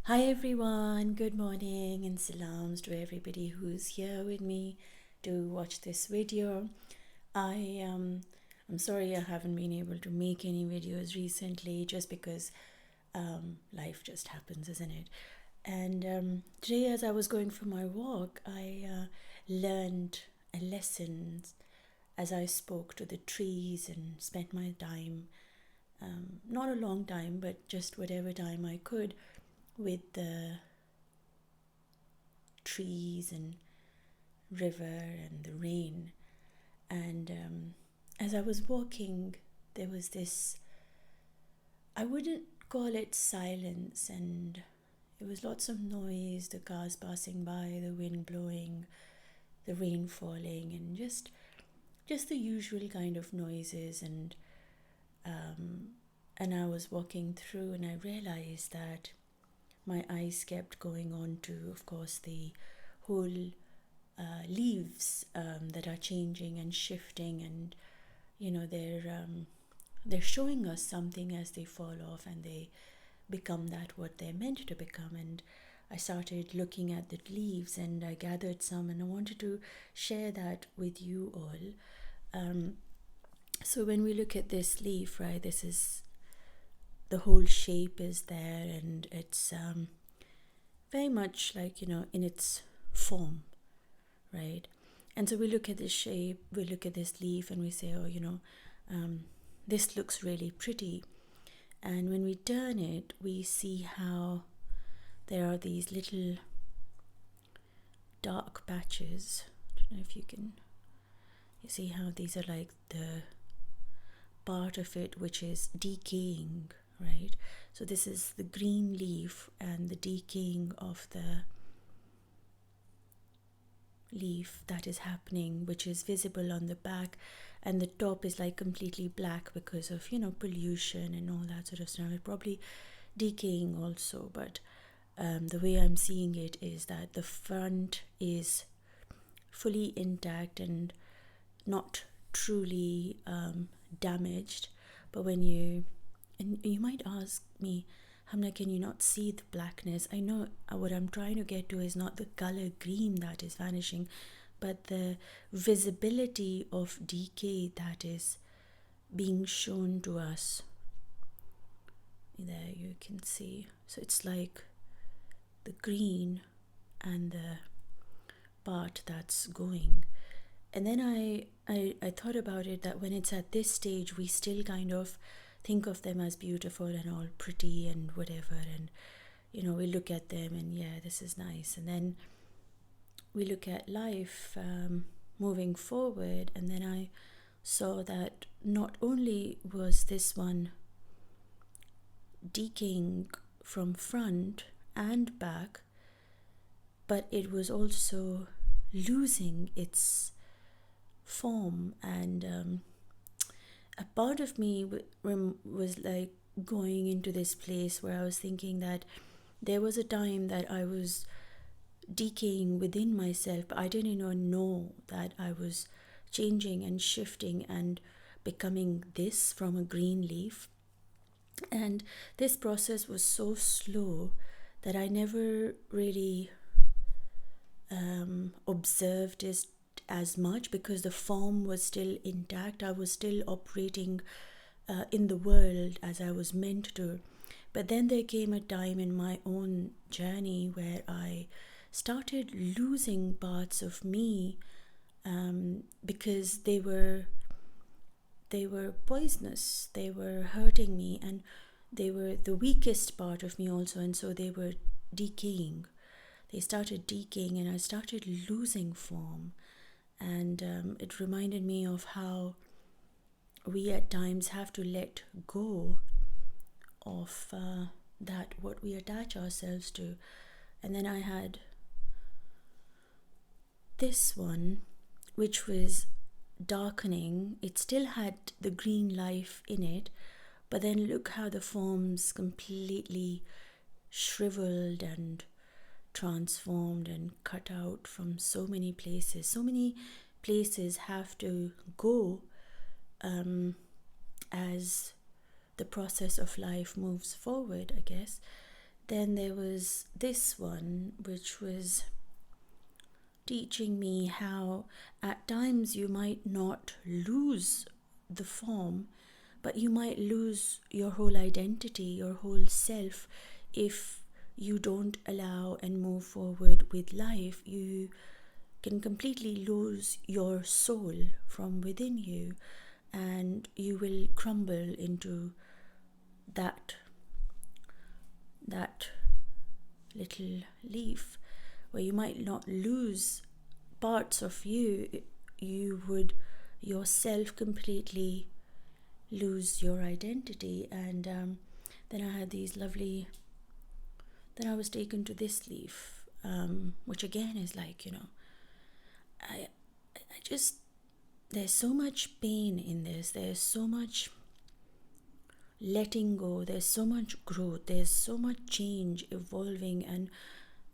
Hi everyone, good morning and salams to everybody who's here with me to watch this video. I'm sorry I haven't been able to make any videos recently just because life just happens, isn't it? And today, as I was going for my walk, I learned a lesson as I spoke to the trees and spent my time, not a long time, but just whatever time I could, with the trees and river and the rain. And as I was walking, there was this, I wouldn't call it silence, and it was lots of noise, the cars passing by, the wind blowing, the rain falling, and just the usual kind of noises. And I was walking through, and I realized that my eyes kept going on to, of course, the whole leaves that are changing and shifting, and they're showing us something as they fall off and they become that what they're meant to become. And I started looking at the leaves and I gathered some, and I wanted to share that with you all. So when we look at this leaf, right, this is the whole shape is there, and it's very much like, in its form, right? And so we look at this shape, we look at this leaf, and we say, oh, this looks really pretty. And when we turn it, we see how there are these little dark patches. I don't know if you see how these are like the part of it which is decaying, right? So this is the green leaf and the decaying of the leaf that is happening, which is visible on the back, and the top is like completely black because of pollution and all that sort of stuff. It probably decaying also, but the way I'm seeing it is that the front is fully intact and not truly damaged. But when you might ask me, Hamna, can you not see the blackness? I know what I'm trying to get to is not the color green that is vanishing, but the visibility of decay that is being shown to us. There you can see. So it's like the green and the part that's going. And then I thought about it that when it's at this stage, we still kind of think of them as beautiful and all pretty and whatever, and we look at them and yeah, this is nice. And then we look at life moving forward, and then I saw that not only was this one decaying from front and back, but it was also losing its form. And a part of me was like going into this place where I was thinking that there was a time that I was decaying within myself, but I didn't even know that I was changing and shifting and becoming this from a green leaf. And this process was so slow that I never really observed it as much because the form was still intact. I was still operating in the world as I was meant to. But then there came a time in my own journey where I started losing parts of me because they were poisonous. They were hurting me, and they were the weakest part of me also, and so they were decaying. They started decaying, and I started losing form. And it reminded me of how we at times have to let go of that what we attach ourselves to. And then I had this one, which was darkening. It still had the green life in it, but then look how the forms completely shriveled and transformed and cut out from so many places. So many places have to go as the process of life moves forward, I guess. then there was this one, which was teaching me how at times you might not lose the form, but you might lose your whole identity, your whole self, if you don't allow and move forward with life. You can completely lose your soul from within you, and you will crumble into that little leaf, where you might not lose parts of you. You would yourself completely lose your identity. And then I had these lovely, then I was taken to this leaf, which again is like, I just, there's so much pain in this, there's so much letting go, there's so much growth, there's so much change evolving. And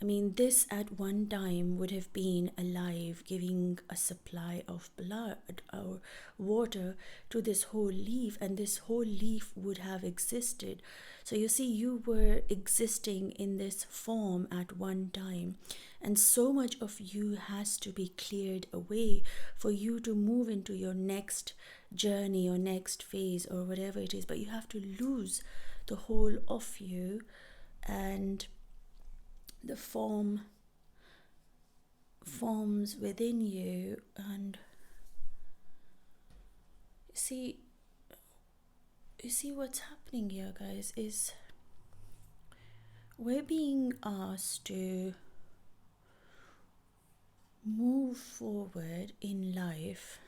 I mean, this at one time would have been alive, giving a supply of blood or water to this whole leaf, and this whole leaf would have existed. So you see, you were existing in this form at one time, and so much of you has to be cleared away for you to move into your next journey or next phase or whatever it is. But you have to lose the whole of you, and the forms within you. And you see what's happening here, guys, is we're being asked to move forward in life,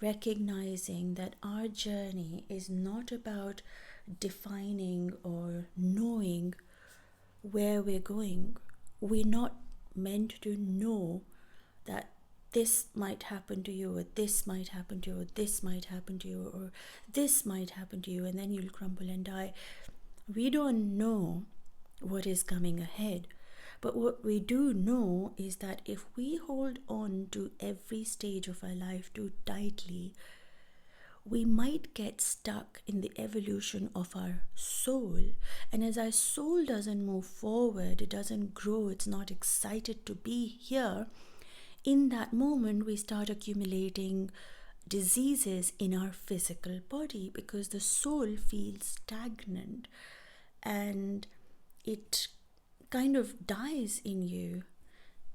recognizing that our journey is not about defining or knowing where we're going. We're not meant to know that this might happen to you, or this might happen to you, or this might happen to you, or this might happen to you, and then you'll crumble and die. We don't know what is coming ahead. But what we do know is that if we hold on to every stage of our life too tightly, we might get stuck in the evolution of our soul. And as our soul doesn't move forward, it doesn't grow, it's not excited to be here, in that moment we start accumulating diseases in our physical body, because the soul feels stagnant and it kind of dies in you.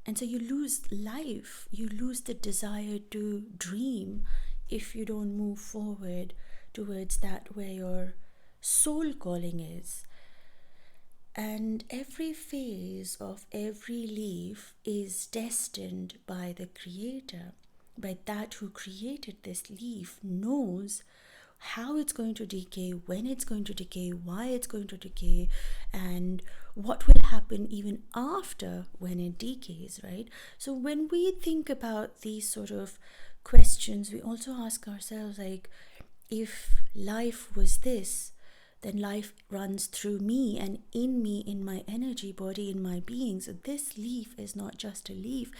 And so you lose life, you lose the desire to dream if you don't move forward towards that where your soul calling is. And every phase of every leaf is destined by the Creator, by that who created this leaf knows how it's going to decay, when it's going to decay, why it's going to decay, and what will happen even after when it decays, right? So when we think about these sort of questions, we also ask ourselves, like, if life was this, then life runs through me and in me, in my energy body, in my being. So this leaf is not just a leaf,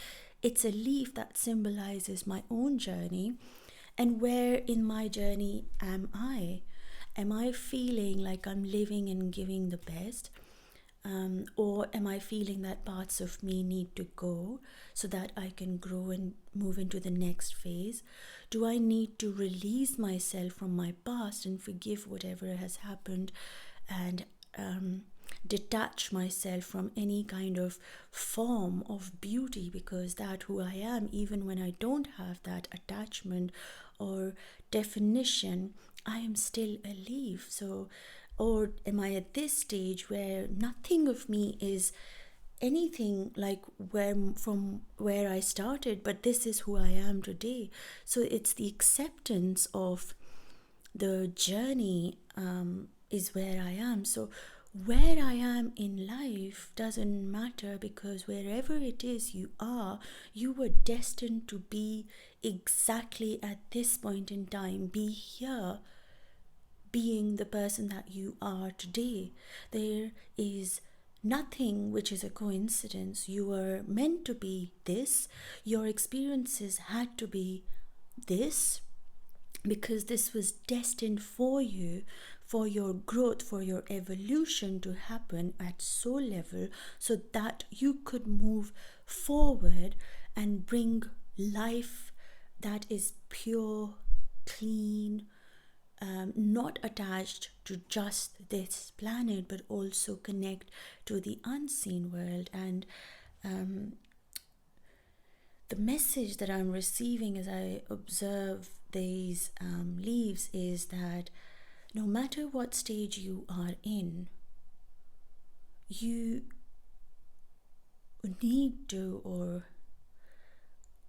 it's a leaf that symbolizes my own journey. And where in my journey am I? Am I feeling like I'm living and giving the best? Or am I feeling that parts of me need to go so that I can grow and move into the next phase? Do I need to release myself from my past and forgive whatever has happened, and detach myself from any kind of form of beauty, because that who I am, even when I don't have that attachment or definition, I am still a leaf. So, or am I at this stage where nothing of me is anything like from where I started, but this is who I am today? So it's the acceptance of the journey is where I am. So where I am in life doesn't matter, because wherever it is you are, you were destined to be exactly at this point in time, be here, being the person that you are today. There is nothing which is a coincidence. You were meant to be this. Your experiences had to be this, because this was destined for you for your growth, for your evolution to happen at soul level, so that you could move forward and bring life that is pure, clean, not attached to just this planet, but also connect to the unseen world. And the message that I'm receiving as I observe these leaves is that no matter what stage you are in, you need to, or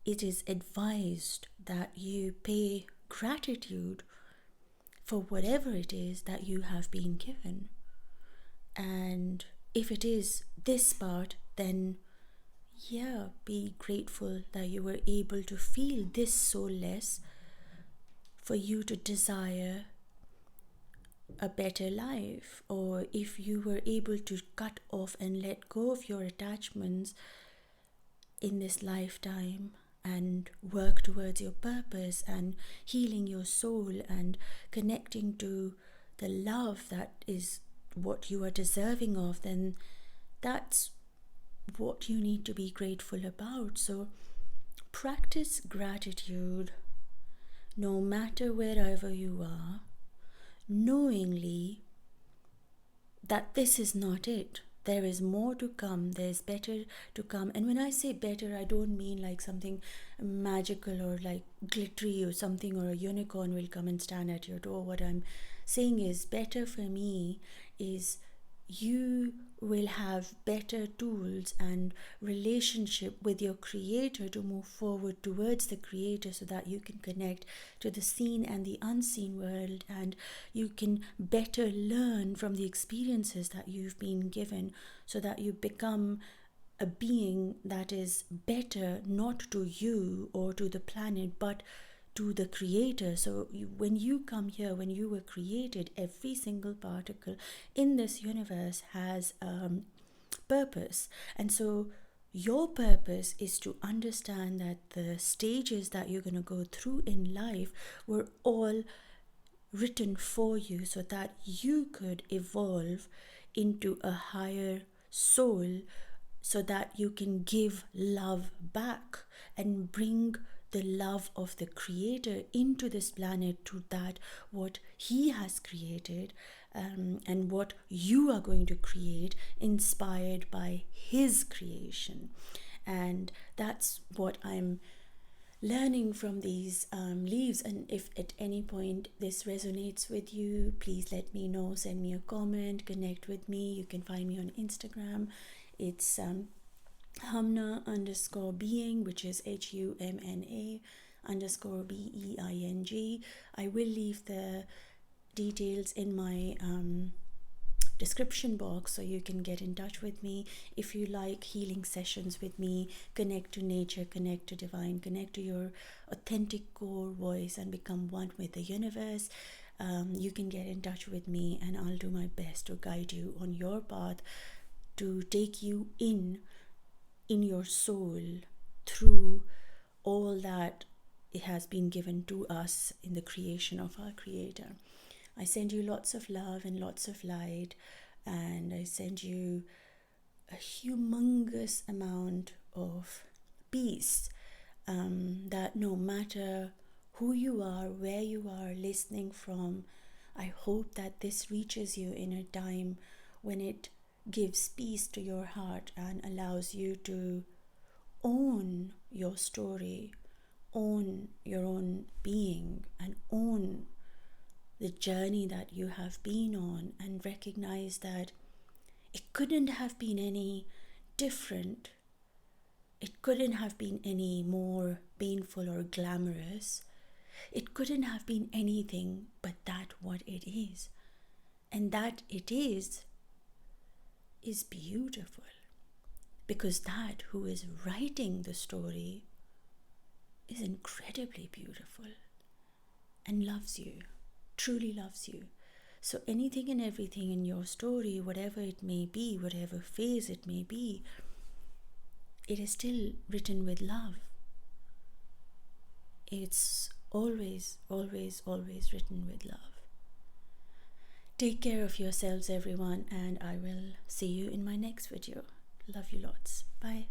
it is advised that you pay gratitude for whatever it is that you have been given. And if it is this part, then be grateful that you were able to feel this soulless, for you to desire a better life. Or if you were able to cut off and let go of your attachments in this lifetime and work towards your purpose and healing your soul and connecting to the love that is what you are deserving of, then that's what you need to be grateful about. So practice gratitude no matter wherever you are, knowingly that this is not it. There is more to come. There's better to come. And when I say better, I don't mean like something magical or like glittery or something, or a unicorn will come and stand at your door. What I'm saying is, better for me is you will have better tools and relationship with your creator to move forward towards the creator, so that you can connect to the seen and the unseen world, and you can better learn from the experiences that you've been given, so that you become a being that is better, not to you or to the planet, but to the creator. So when you come here, when you were created, every single particle in this universe has purpose. And so your purpose is to understand that the stages that you're going to go through in life were all written for you, so that you could evolve into a higher soul, so that you can give love back and bring the love of the creator into this planet, to that what he has created, and what you are going to create inspired by his creation. And that's what I'm learning from these leaves. And if at any point this resonates with you, please let me know. Send me a comment, connect with me. You can find me on Instagram. It's HUMNA_being, which is HUMNA_BEING. I will leave the details in my description box, so you can get in touch with me if you like healing sessions with me. Connect to nature, connect to divine, connect to your authentic core voice and become one with the universe. You can get in touch with me, and I'll do my best to guide you on your path, to take you in your soul through all that it has been given to us in the creation of our creator. I send you lots of love and lots of light, and I send you a humongous amount of peace, that no matter who you are, where you are listening from, I hope that this reaches you in a time when it gives peace to your heart and allows you to own your story, own your own being, and own the journey that you have been on, and recognize that it couldn't have been any different. It couldn't have been any more painful or glamorous. It couldn't have been anything but that what it is. And that it is beautiful, because that who is writing the story is incredibly beautiful and loves you, truly loves you. So anything and everything in your story, whatever it may be, whatever phase it may be, it is still written with love. It's always, always, always written with love. Take care of yourselves, everyone, and I will see you in my next video. Love you lots. Bye.